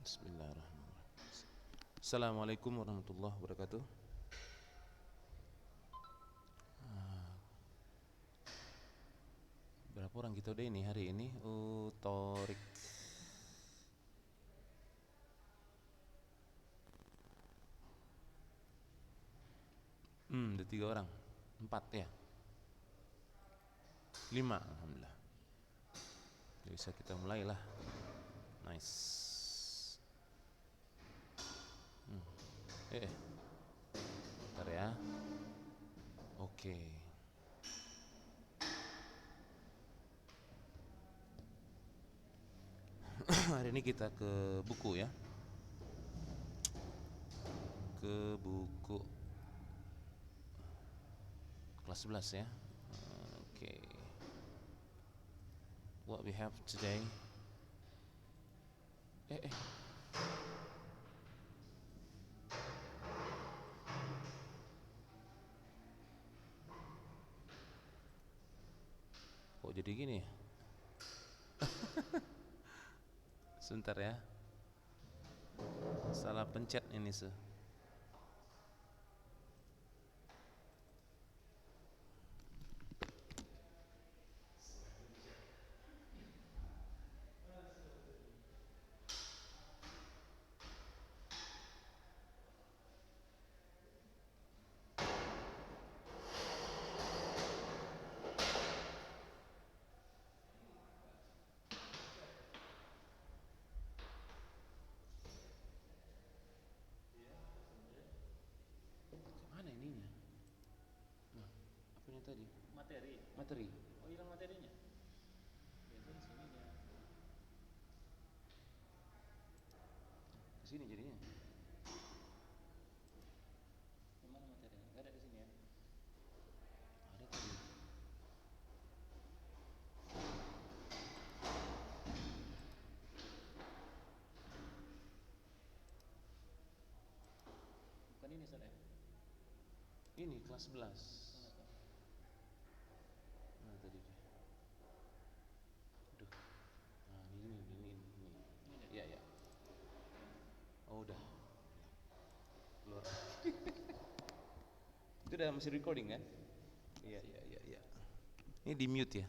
Bismillahirrahmanirrahim. Assalamualaikum warahmatullahi wabarakatuh. Berapa orang kita udah ini hari ini? Torik. Udah 3 orang. 4 ya. 5, alhamdulillah. Jadi bisa kita mulailah. Nice. Bentar ya. Oke. Hari ini kita ke buku ya. Ke buku kelas 11 ya. Oke. What we have today. Kok jadi gini ya? Sebentar ya. Salah pencet ini se. Mana ininya? Nah, apanya tadi? Materi. Oh, hilang materinya. Biasanya sini dia. Kesini jadinya. Gimana materinya? Enggak ada di sini ya. Ada tadi. Bukan ini soalnya. Ini kelas 11. Nah tadi deh. Aduh. Nah ini. Iya ya. Oh udah. Keluar. Itu udah masih recording kan? Iya. Ini di mute ya.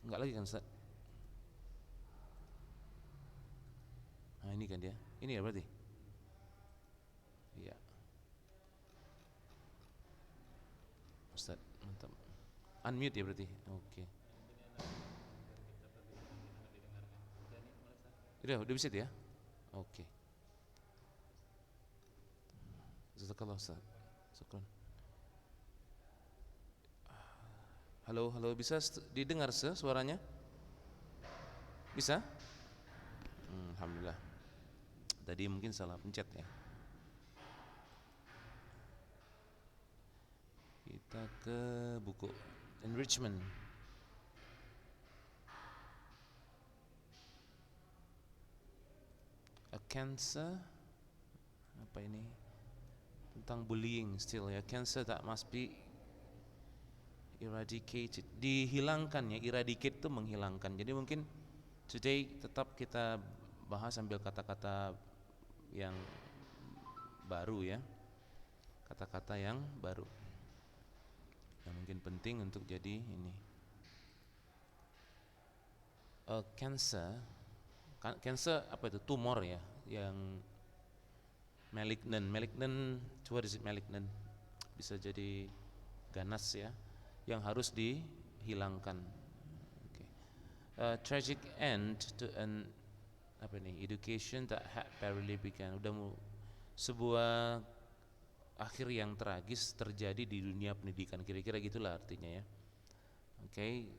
Enggak lagi kan Ustaz? Nah ini kan dia. Ini ya berarti? Iya. Ustaz, mantap. Unmute ya berarti? Oke. Udah bisa ya? Oke. Jazakallah Ustaz. Syukran. Halo, bisa didengar suaranya? Bisa? Alhamdulillah. Tadi mungkin salah pencet ya. Kita ke buku Enrichment. A cancer. Apa ini? Tentang bullying still ya. Cancer that must be eradicated. Dihilangkan ya. Eradicate itu menghilangkan. Jadi mungkin today tetap kita bahas sambil kata-kata yang baru ya. Kata-kata yang baru. Yang mungkin penting untuk jadi ini. Cancer apa itu? Tumor ya, yang malignant, what is it malignant? Bisa jadi ganas ya, yang harus dihilangkan. Okay. Tragic end to an education that had barely begun. Sebuah akhir yang tragis terjadi di dunia pendidikan, kira-kira gitulah artinya ya. Oke.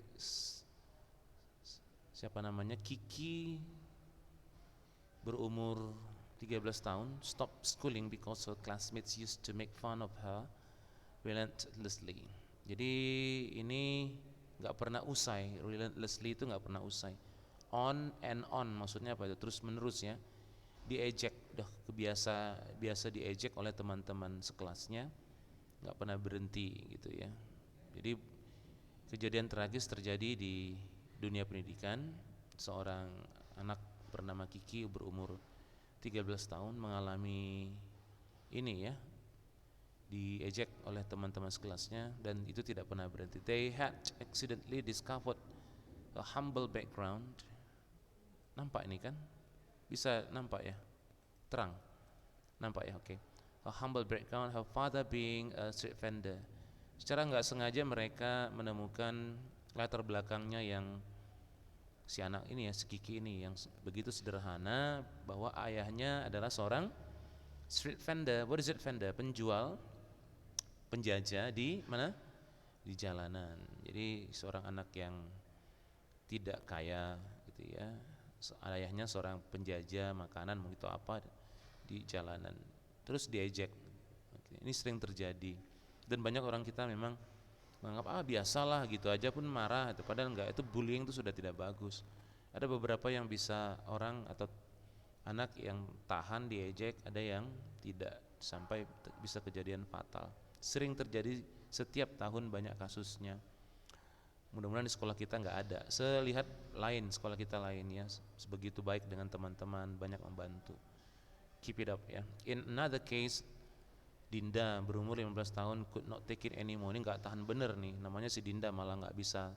Siapa namanya? Kiki, berumur 13 tahun, stop schooling because her classmates used to make fun of her relentlessly. Jadi ini nggak pernah usai. Relentlessly itu nggak pernah usai. On and on maksudnya apa itu? Terus menerus ya. Diejek, udah biasa diejek oleh teman-teman sekelasnya, nggak pernah berhenti gitu ya. Jadi kejadian tragis terjadi di dunia pendidikan. Seorang anak bernama Kiki berumur 13 tahun mengalami ini ya, diejek oleh teman-teman sekelasnya, dan itu tidak pernah berhenti. They had accidentally discovered a humble background. Nampak ini kan? Bisa nampak ya? Terang? Nampak ya? Oke. A humble background, her father being a street vendor. Secara nggak sengaja mereka menemukan latar belakangnya yang si anak ini ya, si Kiki ini yang begitu sederhana, bahwa ayahnya adalah seorang street vendor. What is it vendor? Penjual, penjajah di mana? Di jalanan. Jadi seorang anak yang tidak kaya gitu ya. Ayahnya seorang penjajah makanan begitu apa di jalanan. Terus diejek. Ini sering terjadi. Dan banyak orang kita memang menganggap biasalah gitu aja pun marah itu, padahal enggak, itu bullying itu sudah tidak bagus. Ada beberapa yang bisa orang atau anak yang tahan diejek, ada yang tidak sampai bisa kejadian fatal. Sering terjadi setiap tahun, banyak kasusnya. Mudah-mudahan di sekolah kita enggak ada. Selihat lain sekolah kita lain ya, sebegitu baik dengan teman-teman, banyak membantu. Keep it up ya. In another case, Dinda berumur 15 tahun could not take it anymore. Ini nggak tahan bener nih, namanya si Dinda malah nggak bisa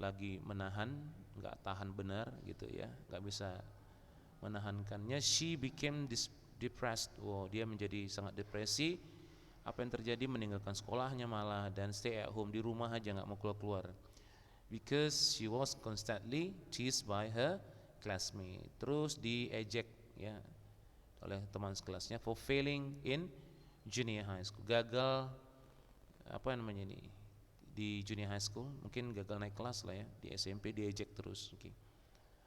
lagi menahan, nggak tahan benar gitu ya, nggak bisa menahankannya. She became depressed. Wow, dia menjadi sangat depresi. Apa yang terjadi? Meninggalkan sekolahnya malah dan stay at home, di rumah aja, nggak mau keluar. Because she was constantly teased by her classmate. Terus diejek ya oleh teman sekelasnya for failing in junior high school. Gagal apa namanya ini di junior high school, mungkin gagal naik kelas lah ya. Di SMP diejek terus. Okay.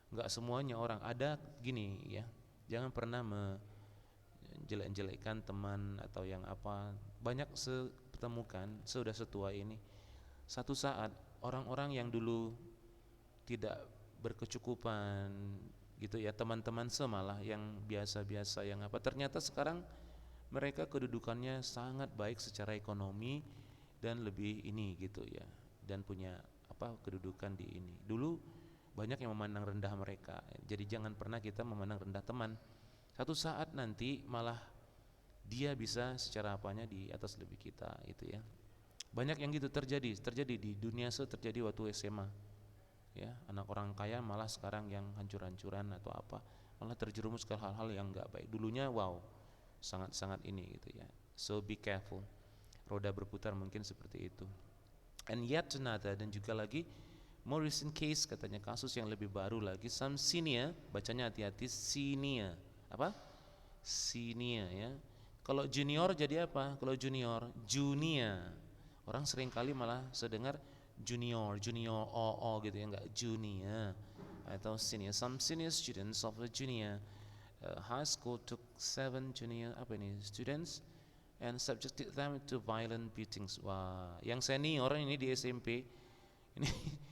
Nggak semuanya orang ada gini ya. Jangan pernah menjelek-jelekkan teman atau yang apa. Banyak setemukan sudah setua ini. Satu saat orang-orang yang dulu tidak berkecukupan gitu ya, teman-teman semalah yang biasa-biasa yang apa, ternyata sekarang mereka kedudukannya sangat baik secara ekonomi dan lebih ini gitu ya, dan punya apa kedudukan di ini. Dulu banyak yang memandang rendah mereka, jadi jangan pernah kita memandang rendah teman. Satu saat nanti malah dia bisa secara apanya di atas lebih kita itu ya. Banyak yang gitu terjadi di dunia, terjadi waktu SMA ya, anak orang kaya malah sekarang yang hancur-hancuran atau apa, malah terjerumus ke hal-hal yang enggak baik. Dulunya wow, sangat-sangat ini gitu ya. So be careful. Roda berputar mungkin seperti itu. And yet another, dan juga lagi more recent case, katanya kasus yang lebih baru lagi. Some senior, bacanya hati-hati, senior. Apa? Senior ya. Kalau junior jadi apa? Kalau junior, junior. Orang sering kali malah sedengar junior gitu ya, enggak junior atau senior. Some senior students of a junior high school took 7 junior students and subjected them to violent beatings. Wah, yang senior ini di SMP ini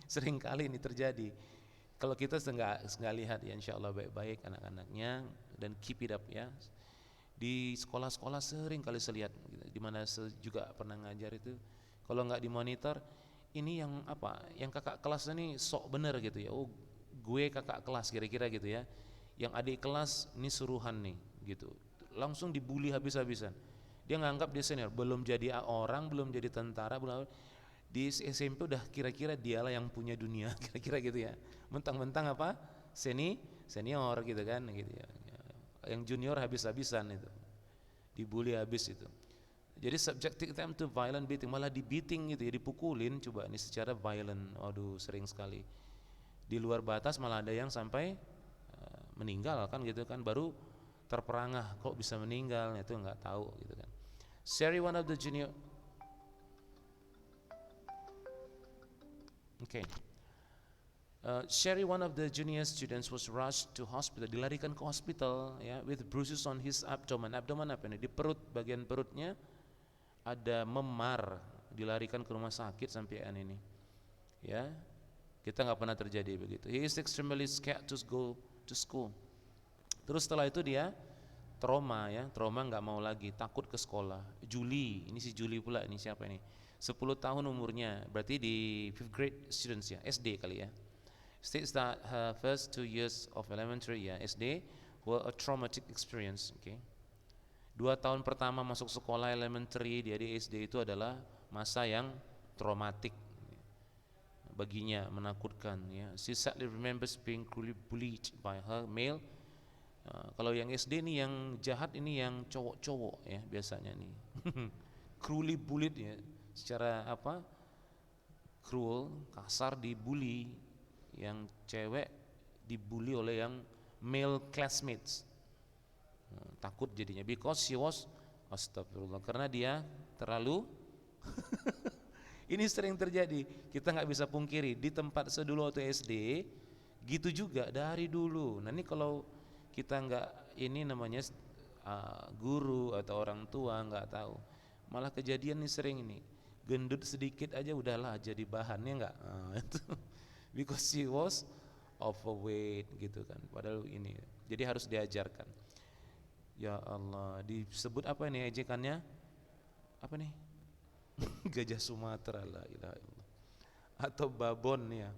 sering kali ini terjadi. Kalau kita nggak lihat ya, insya Allah baik-baik anak-anaknya, dan keep it up ya. Di sekolah-sekolah sering kali saya lihat, di mana saya juga pernah ngajar itu, kalau nggak dimonitor, ini yang apa, yang kakak kelas ini sok bener gitu ya. Oh, gue kakak kelas kira-kira gitu ya. Yang adik kelas ini suruhan nih gitu, langsung dibully habis-habisan. Dia nganggap dia senior, belum jadi orang, belum jadi tentara, belum di SMP udah kira-kira dialah yang punya dunia, kira-kira gitu ya. Mentang-mentang apa senior gitu kan gitu ya. Yang junior habis-habisan itu, dibully habis itu. Jadi subjecting them to violent beating, malah di-beating gitu ya, dipukulin coba ini secara violent. Waduh, sering sekali. Di luar batas malah ada yang sampai meninggal kan gitu kan, baru terperangah kok bisa meninggal, itu nggak tahu gitu kan. Sherry, one of the junior, okay. Sherry, one of the junior students, was rushed to hospital, dilarikan ke hospital ya, with bruises on his abdomen. Abdomen apa ini? Di perut, bagian perutnya ada memar, dilarikan ke rumah sakit sampai ini ya. Kita nggak pernah terjadi begitu. He is extremely scared to go to school. Terus setelah itu dia trauma ya, trauma, nggak mau lagi, takut ke sekolah. Julie, ini si Julie pula, ini siapa ini? 10 tahun umurnya, berarti di 5th grade students ya, SD kali ya. States that her first 2 years of elementary ya, SD were a traumatic experience. Okay. 2 tahun pertama masuk sekolah elementary dia di SD itu adalah masa yang traumatik baginya, menakutkan ya. She sadly remembers being cruelly bullied by her male. Kalau yang SD nih yang jahat ini yang cowok-cowok ya biasanya nih. Cruelly bullied ya, secara apa? Cruel, kasar, dibully. Yang cewek dibully oleh yang male classmates. Takut jadinya because she was, astagfirullah, karena dia terlalu ini sering terjadi, kita nggak bisa pungkiri di tempat sedulu waktu SD gitu juga dari dulu. Nah ini kalau kita nggak ini namanya guru atau orang tua nggak tahu, malah kejadian nih sering ini, gendut sedikit aja udahlah jadi bahannya nggak, itu because she was overweight gitu kan, padahal ini jadi harus diajarkan. Ya Allah, disebut apa ini ejekannya, apa nih? Gajah Sumatera, la ilaha illallah, atau babon ya,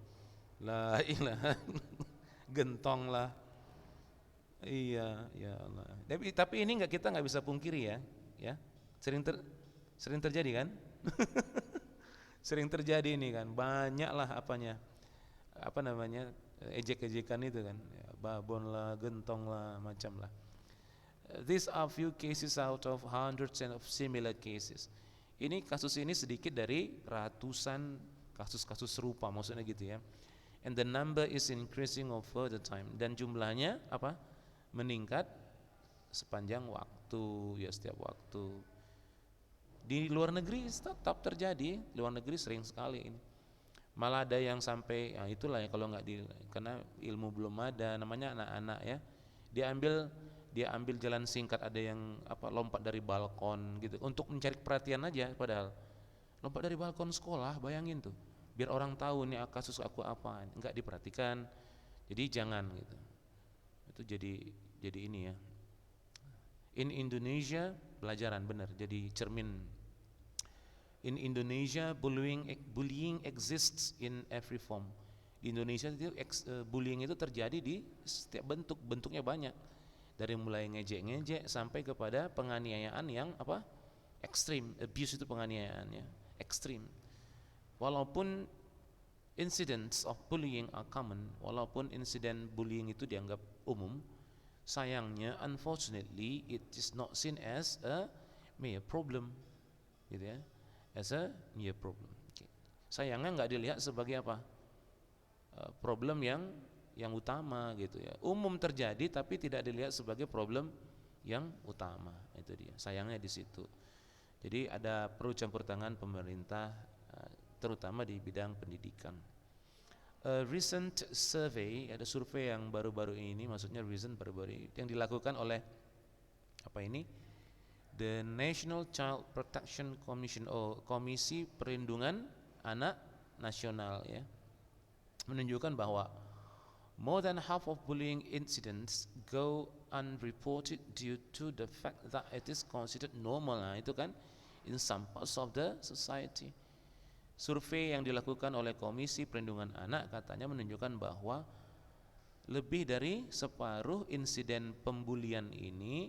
la ilaha gentong lah, iya ya Allah. Tapi ini kita nggak bisa pungkiri ya sering terjadi kan. Sering terjadi ini kan, banyak lah apa namanya ejek-ejekan itu kan ya, babon lah, gentong lah, macam lah. These are few cases out of hundreds of similar cases. Ini kasus ini sedikit dari ratusan kasus-kasus serupa, maksudnya gitu ya. And the number is increasing over the time, dan jumlahnya apa? Meningkat sepanjang waktu ya, setiap waktu. Di luar negeri tetap terjadi, luar negeri sering sekali ini. Malah ada yang sampai, ya itulah ya kalau nggak karena ilmu belum ada, namanya anak-anak ya, dia ambil jalan singkat, ada yang lompat dari balkon gitu untuk mencari perhatian aja, padahal lompat dari balkon sekolah, bayangin tuh, biar orang tahu nih kasus aku apa, nggak diperhatikan, jadi jangan gitu. Itu jadi ini ya. In Indonesia, pelajaran benar, jadi cermin. In Indonesia, bullying exists in every form. Di Indonesia itu bullying itu terjadi di setiap bentuknya banyak. Dari mulai ngejek-ngejek sampai kepada penganiayaan yang ekstrim. Abuse itu penganiayaannya ekstrim. Walaupun incidents of bullying are common, walaupun insiden bullying itu dianggap umum, sayangnya unfortunately it is not seen as a mere problem, gitu ya, as a mere problem. Okay. Sayangnya nggak dilihat sebagai problem yang utama gitu ya. Umum terjadi tapi tidak dilihat sebagai problem yang utama, itu dia. Sayangnya di situ. Jadi ada perlu campur tangan pemerintah, terutama di bidang pendidikan. Recent survey, ada survei yang baru-baru ini, maksudnya recent baru-baru ini, yang dilakukan oleh The National Child Protection Commission, Komisi Perlindungan Anak Nasional ya, menunjukkan bahwa more than half of bullying incidents go unreported due to the fact that it is considered normal. Nah, itu kan in some parts of the society. Survei yang dilakukan oleh Komisi Perlindungan Anak katanya menunjukkan bahwa lebih dari separuh insiden pembulian ini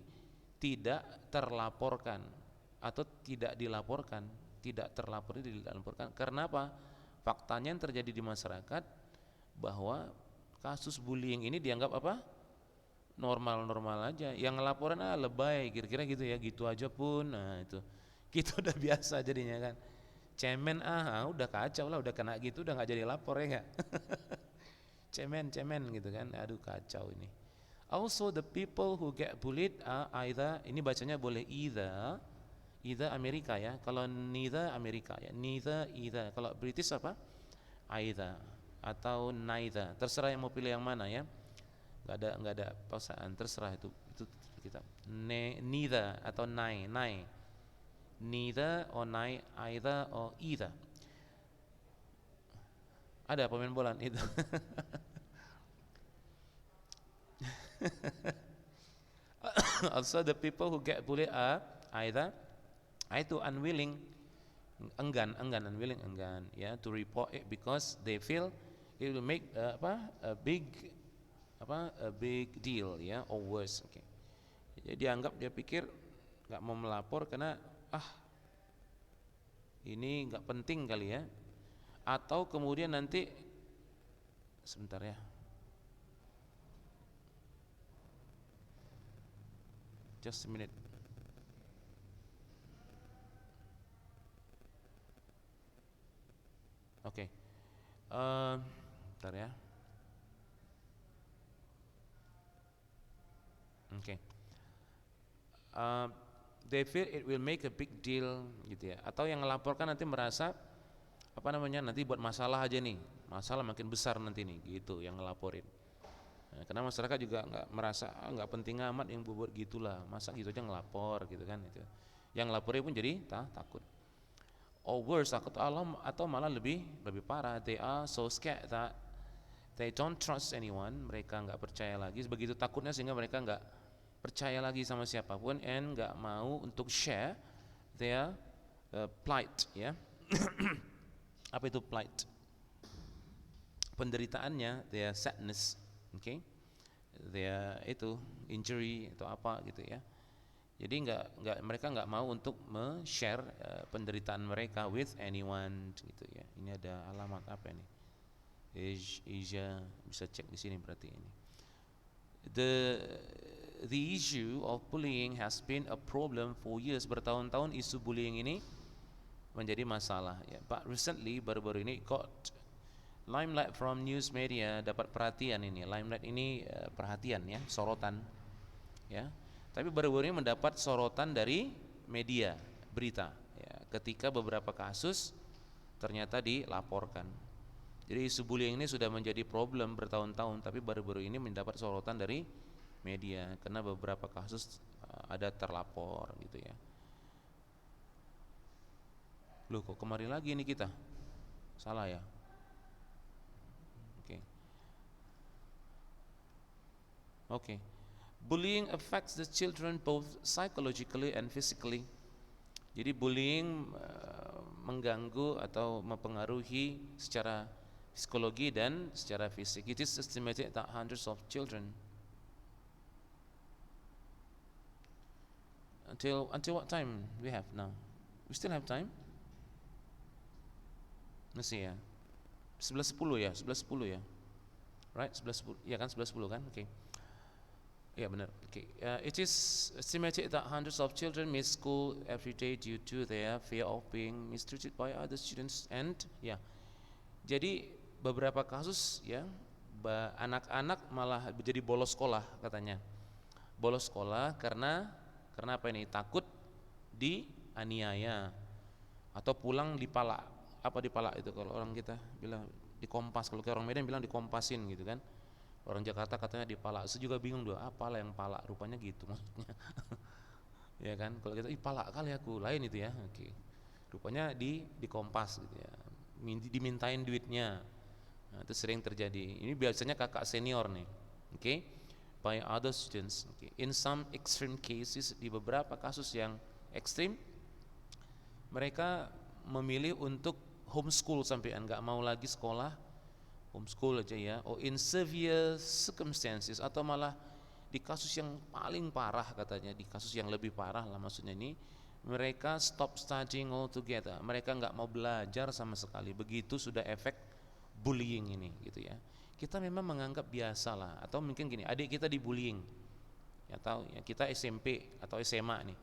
tidak terlaporkan atau tidak dilaporkan, tidak dilaporkan. Karena apa? Faktanya yang terjadi di masyarakat bahwa kasus bullying ini dianggap normal-normal aja. Yang ngelaporan lebay, kira-kira gitu ya, gitu aja pun. Nah itu kita udah biasa jadinya kan. Cemen udah kacau lah, udah kena gitu udah nggak jadi lapor ya nggak. cemen gitu kan, aduh kacau ini. Also the people who get bullied are either, ini bacanya boleh either Amerika ya, kalau neither Amerika ya, neither either. Kalau British either atau neither, terserah yang mau pilih yang mana ya, nggak ada paksaan, terserah itu kita neither atau neither or either or either. Ada pemain bola itu. Also the people who get bullied are either unwilling unwilling, enggan, ya, to report it because they feel it will make a big deal, ya, or worse. Okay. Jadi dia pikir nggak mau melapor karena ini nggak penting kali ya, atau kemudian nanti sebentar ya, just a minute. Oke, bentar ya. Oke. They feel it will make a big deal gitu ya, atau yang melaporkan nanti merasa nanti buat masalah aja nih, masalah makin besar nanti nih gitu yang ngelaporin. Nah, karena masyarakat juga nggak merasa nggak penting amat yang buat gitulah, masa gitu aja ngelapor gitu kan itu. Yang ngelaporin pun jadi takut. Or worse, atau malah lebih parah, they are so scared that they don't trust anyone, mereka nggak percaya lagi, begitu takutnya sehingga mereka nggak percaya lagi sama siapapun and nggak mau untuk share their plight, ya. Apa itu plight? Penderitaannya, their sadness, okay, their itu injury atau apa gitu ya. Jadi mereka nggak mau untuk share penderitaan mereka with anyone gitu ya. Ini ada alamat apa ini? Asia, bisa cek di sini berarti ini. The issue of bullying has been a problem for years. Bertahun-tahun isu bullying ini menjadi masalah ya. But recently, baru-baru ini got limelight from news media, dapat perhatian ini. Limelight ini perhatian ya, sorotan ya. Tapi baru-baru ini mendapat sorotan dari media berita ya, ketika beberapa kasus ternyata dilaporkan. Jadi isu bullying ini sudah menjadi problem bertahun-tahun, tapi baru-baru ini mendapat sorotan dari media karena beberapa kasus ada terlapor gitu ya. Loh, kok kemarin lagi ini kita? Salah ya? Oke. Bullying affects the children both psychologically and physically. Jadi bullying mengganggu atau mempengaruhi secara psikologi dan secara fisik. It is estimated that hundreds of children until what time we have now? We still have time? Masih ya. 11.10 ya, 11.10 ya. Right? 11.10. Ya kan 11.10 kan? Oke. Ya benar. Okay. It is estimated that hundreds of children miss school every day due to their fear of being mistreated by other students and ya. Jadi beberapa kasus ya, anak-anak malah jadi bolos sekolah katanya. Bolos sekolah karena apa ini? Takut dianiaya atau pulang dipalak. Apa dipalak itu kalau orang kita bilang dikompas, kalau orang Medan bilang dikompasin gitu kan. Orang Jakarta katanya dipalak. Saya juga bingung doa apalah yang palak, rupanya gitu maksudnya. Ya kan, kalau kita palak kali aku, lain itu ya. Oke. Rupanya dikompas gitu ya. Dimintain duitnya. Nah, itu sering terjadi. Ini biasanya kakak senior nih. Oke. By other students. Okay. In some extreme cases, di beberapa kasus yang ekstrim, mereka memilih untuk homeschool sampai enggak mau lagi sekolah, homeschool aja ya, or in severe circumstances, atau malah di kasus yang paling parah katanya, di kasus yang lebih parah lah maksudnya ini, mereka stop studying altogether, mereka nggak mau belajar sama sekali, begitu sudah efek bullying ini gitu ya. Kita memang menganggap biasa lah, atau mungkin gini, adik kita dibullying ya, tahu ya, kita SMP atau SMA nih,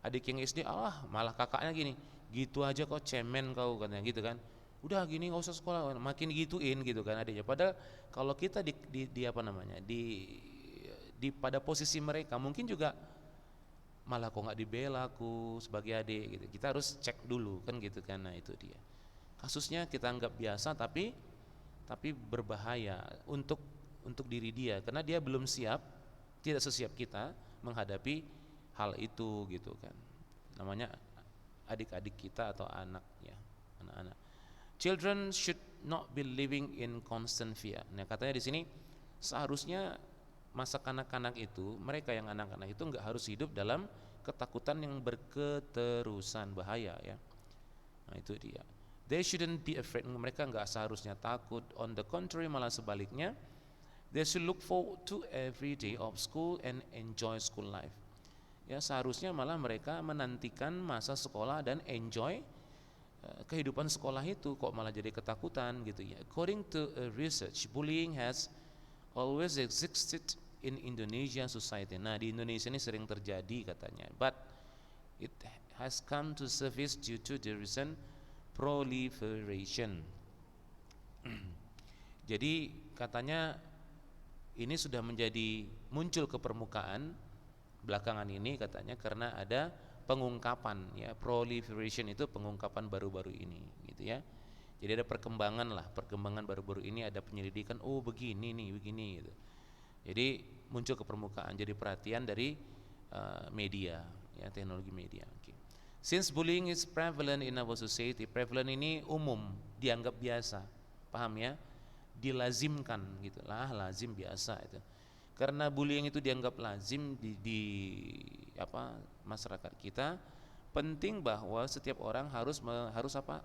adik yang SD malah kakaknya gini, gitu aja kok cemen kau katanya gitu kan, udah gini nggak usah sekolah, makin gituin gitu kan adiknya. Padahal kalau kita di apa namanya di pada posisi mereka mungkin juga malah kok nggak dibela aku sebagai adik gitu. Kita harus cek dulu kan gitu kan. Nah itu dia kasusnya, kita anggap biasa tapi berbahaya untuk diri dia karena dia belum siap, tidak sesiap kita menghadapi hal itu gitu kan. Namanya adik-adik kita atau anak ya, anak-anak. Children should not be living in constant fear. Nah katanya di sini seharusnya masa kanak-kanak itu, mereka yang anak-anak itu nggak harus hidup dalam ketakutan yang berketerusan, bahaya ya. Nah, itu dia. They shouldn't be afraid. Mereka nggak seharusnya takut. On the contrary, malah sebaliknya, they should look forward to every day of school and enjoy school life. Ya, seharusnya malah mereka menantikan masa sekolah dan enjoy kehidupan sekolah itu, kok malah jadi ketakutan gitu ya. According to research, bullying has always existed in Indonesian society. Nah, di Indonesia ini sering terjadi katanya, but it has come to surface due to the recent proliferation. Jadi katanya ini sudah menjadi muncul ke permukaan belakangan ini katanya karena ada pengungkapan ya, proliferation itu pengungkapan baru-baru ini gitu ya. Jadi ada perkembangan baru-baru ini, ada penyelidikan, oh begini nih, begini gitu. Jadi muncul ke permukaan, jadi perhatian dari media ya, teknologi media. Okay. Since bullying is prevalent in our society, prevalent ini umum, dianggap biasa, paham ya? Dilazimkan gitu lah, lazim biasa itu. Karena bullying itu dianggap lazim di masyarakat kita, penting bahwa setiap orang harus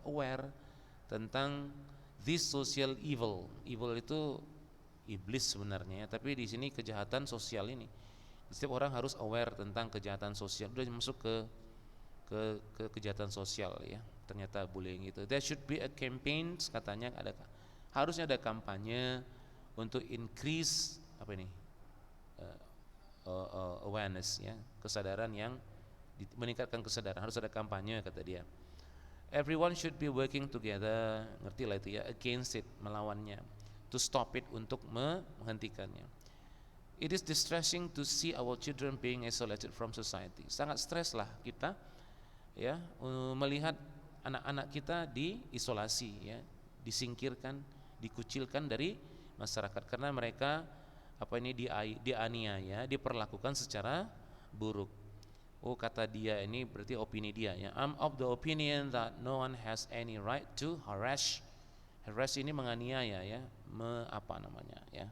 aware tentang this social evil. Evil itu iblis sebenarnya ya, tapi di sini kejahatan sosial ini. Setiap orang harus aware tentang kejahatan sosial. Udah masuk ke kejahatan sosial ya. Ternyata bullying itu. There should be a campaign, katanya harusnya ada kampanye untuk increase awareness ya, kesadaran yang meningkatkan kesadaran, harus ada kampanye kata dia. Everyone should be working together, ngerti lah itu ya, against it, melawannya, to stop it, untuk menghentikannya. It is distressing to see our children being isolated from society. Sangat stres lah kita ya melihat anak-anak kita diisolasi ya, disingkirkan, dikucilkan dari masyarakat karena mereka dianiaya, diperlakukan secara buruk. Oh, kata dia, ini berarti opini dia ya. I'm of the opinion that no one has any right to harass. Harass ini menganiaya ya, ya.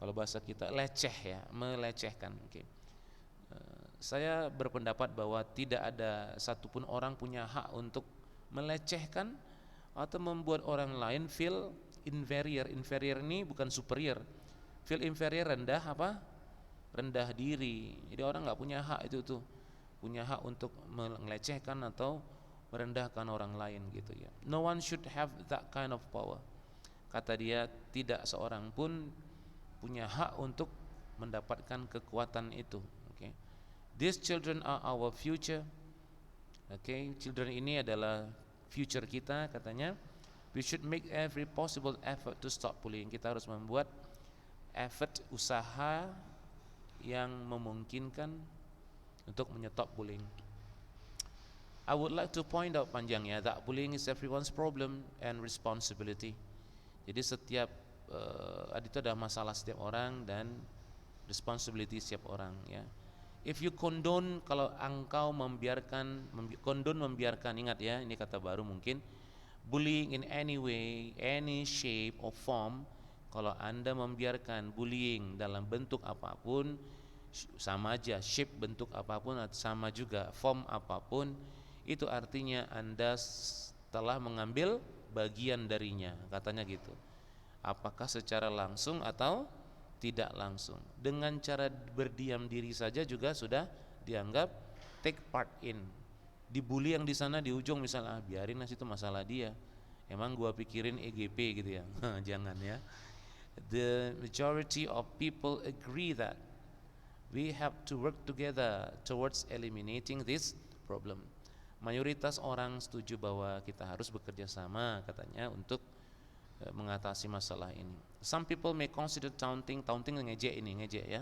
Kalau bahasa kita leceh ya, melecehkan. Okay. Saya berpendapat bahwa tidak ada satupun orang punya hak untuk melecehkan atau membuat orang lain feel inferior. Inferior ini bukan superior. Feel inferior, rendah diri. Jadi orang nggak punya hak itu tuh, punya hak untuk melecehkan atau merendahkan orang lain gitu ya. No one should have that kind of power. Kata dia, tidak seorang pun punya hak untuk mendapatkan kekuatan itu. Okay. These children are our future. Okay, children ini adalah future kita katanya. We should make every possible effort to stop bullying. Kita harus membuat effort, usaha yang memungkinkan untuk menyetop bullying. I would like to point out panjangnya that bullying is everyone's problem and responsibility. Jadi setiap itu ada masalah setiap orang dan responsibility setiap orang ya. If you condone, kalau engkau membiarkan, ingat ya, ini kata baru mungkin, bullying in any way, any shape or form, kalau Anda membiarkan bullying dalam bentuk apapun, sama aja, shape bentuk apapun sama juga, form apapun, itu artinya Anda telah mengambil bagian darinya, katanya gitu. Apakah secara langsung atau tidak langsung. Dengan cara berdiam diri saja juga sudah dianggap take part in. Dibully yang di sana di ujung misalnya, biarin lah, itu masalah dia. Emang gua pikirin EGP gitu ya. Jangan ya. The majority of people agree that we have to work together towards eliminating this problem. Mayoritas orang setuju bahwa kita harus bekerja sama katanya untuk mengatasi masalah ini. Some people may consider taunting ngejek ya.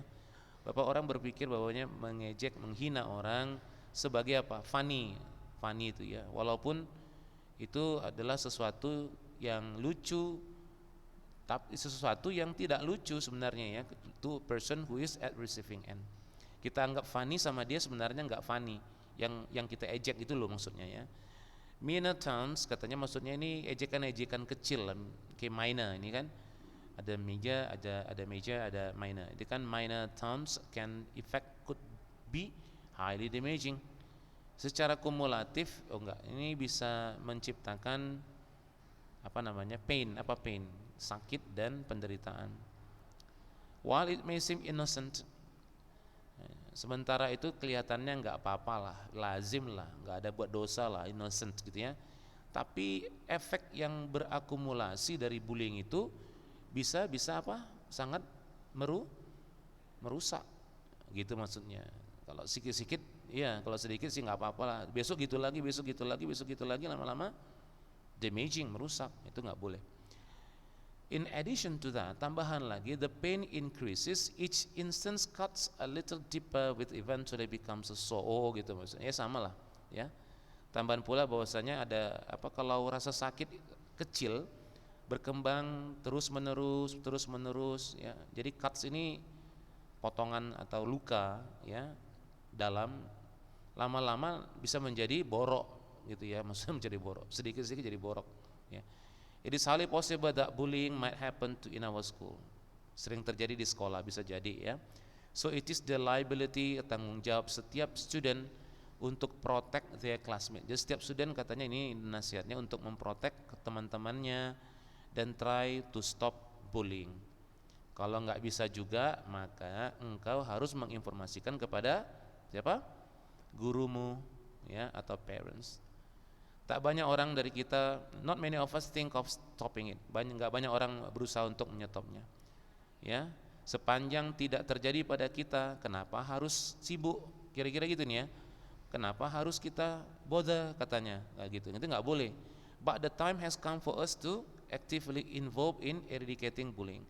Beberapa orang berpikir bahwanya mengejek, menghina orang sebagai apa? Funny itu ya. Walaupun itu adalah sesuatu yang lucu, tapi sesuatu yang tidak lucu sebenarnya ya, to person who is at receiving end. Kita anggap funny sama dia sebenarnya enggak funny. Yang kita ejek itu loh maksudnya ya. Minor taunts katanya maksudnya ini ejekan-ejekan kecil, kayak minor ini kan. Ada major, ada minor. Itu kan minor taunts could be highly damaging. secara kumulatif, oh enggak, ini bisa menciptakan pain, sakit dan penderitaan. While it may seem innocent, sementara itu kelihatannya nggak apa-apa lah, lazim lah, nggak ada buat dosa lah, innocent gitu ya. Tapi efek yang berakumulasi dari bullying itu bisa sangat merusak gitu maksudnya. Kalau sedikit-sedikit ya, kalau sedikit sih nggak apa-apa lah, besok gitu lagi, lama-lama damaging, merusak, itu nggak boleh. In addition to that, tambahan lagi, the pain increases, each instance cuts a little deeper with eventually becomes a sore. Oh gitu maksudnya, ya sama lah ya. Tambahan pula bahwasanya ada kalau rasa sakit kecil berkembang terus menerus ya. Jadi cuts ini potongan atau luka ya dalam, lama-lama bisa menjadi borok gitu ya, maksudnya menjadi borok, sedikit-sedikit jadi borok ya. It is highly possible that bullying might happen in our school. Sering terjadi di sekolah, bisa jadi ya. So it is the liability, tanggung jawab setiap student untuk protect their classmate. Jadi setiap student katanya ini nasihatnya untuk memprotek teman-temannya dan try to stop bullying. Kalau nggak bisa juga, maka engkau harus menginformasikan kepada siapa? Gurumu ya, atau parents. Tak banyak orang dari kita, not many of us think of stopping it. Nggak banyak orang berusaha untuk menyetopnya. Ya, sepanjang tidak terjadi pada kita, kenapa harus sibuk? Kira-kira gitu nih ya. Kenapa harus kita bother katanya? Nggak gitu. Itu nggak boleh. But the time has come for us to actively involve in eradicating bullying.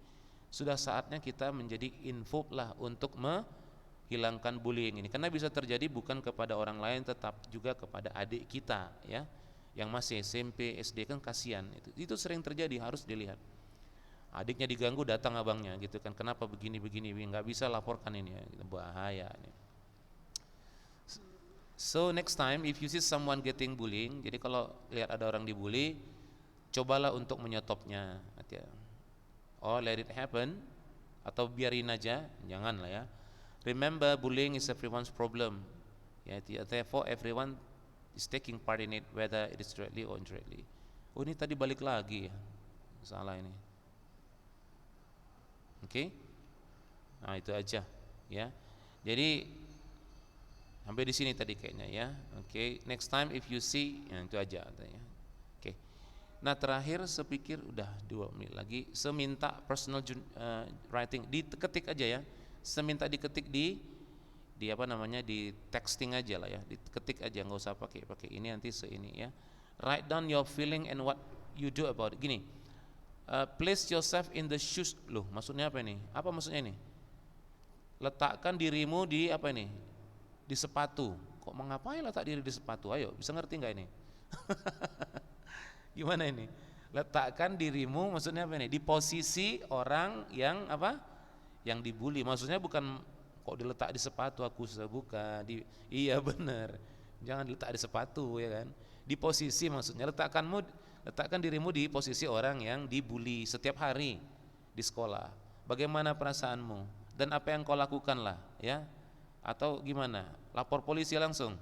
Sudah saatnya kita menjadi involved lah untuk menghilangkan bullying ini. Karena bisa terjadi bukan kepada orang lain, tetap juga kepada adik kita ya. Yang masih SMP, SD kan kasihan itu sering terjadi, harus dilihat. Adiknya diganggu, datang abangnya gitu kan, kenapa begini nggak bisa laporkan ini ya, bahaya ini. So next time if you see someone getting bullying, jadi kalau lihat ada orang dibully, cobalah untuk menyetopnya. Oh let it happen, atau biarin aja, jangan lah ya. Remember bullying is everyone's problem ya, therefore everyone is taking part in it, whether it is directly or indirectly. Oh ini tadi balik lagi ya, salah ini. Oke, nah itu aja ya. Jadi sampai di sini tadi kayaknya ya. Oke, next time if you see, ya itu aja katanya. Oke. Nah terakhir sepikir udah 2 menit lagi, seminta personal writing, diketik aja ya. Seminta diketik di di texting aja lah ya, diketik aja, nggak usah pakai ini nanti ini ya. Write down your feeling and what you do about it. Gini, place yourself in the shoes. Loh maksudnya apa ini? Apa maksudnya ini? Letakkan dirimu di di sepatu. Kok mau ngapain letak diri di sepatu? Ayo, bisa ngerti nggak ini? Gimana ini? Letakkan dirimu, maksudnya apa ini? Di posisi orang yang yang dibully. Maksudnya bukan kok diletak di sepatu, aku bukan iya bener, jangan diletak di sepatu ya kan, di posisi, maksudnya letakkan dirimu di posisi orang yang dibully setiap hari di sekolah. Bagaimana perasaanmu dan apa yang kau lakukan lah ya, atau gimana, lapor polisi langsung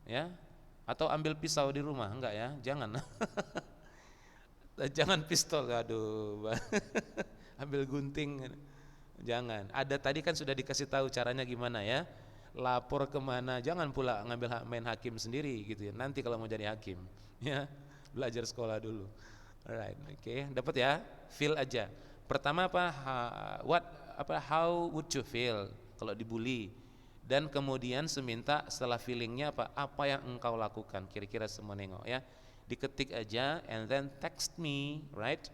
ya, atau ambil pisau di rumah, enggak ya, jangan. Jangan pistol, aduh. Ambil gunting, jangan. Ada tadi kan sudah dikasih tahu caranya gimana ya. Lapor kemana, jangan pula ngambil main hakim sendiri gitu ya. Nanti kalau mau jadi hakim ya, belajar sekolah dulu. Alright, oke, dapat ya. Feel aja. Pertama how would you feel kalau dibully? Dan kemudian seminta setelah feelingnya apa yang engkau lakukan, kira-kira semua nengok ya. Diketik aja and then text me, right?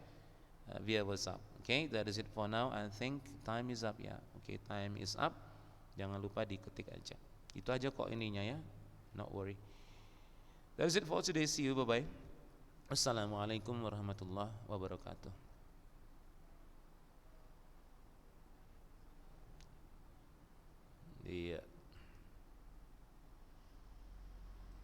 Via WhatsApp. Okay, that is it for now. I think time is up ya. Okay, time is up. Jangan lupa diketik aja. Itu aja kok ininya ya. Not worry. That is it for today. See you. Bye bye. Assalamualaikum warahmatullahi wabarakatuh. Iya.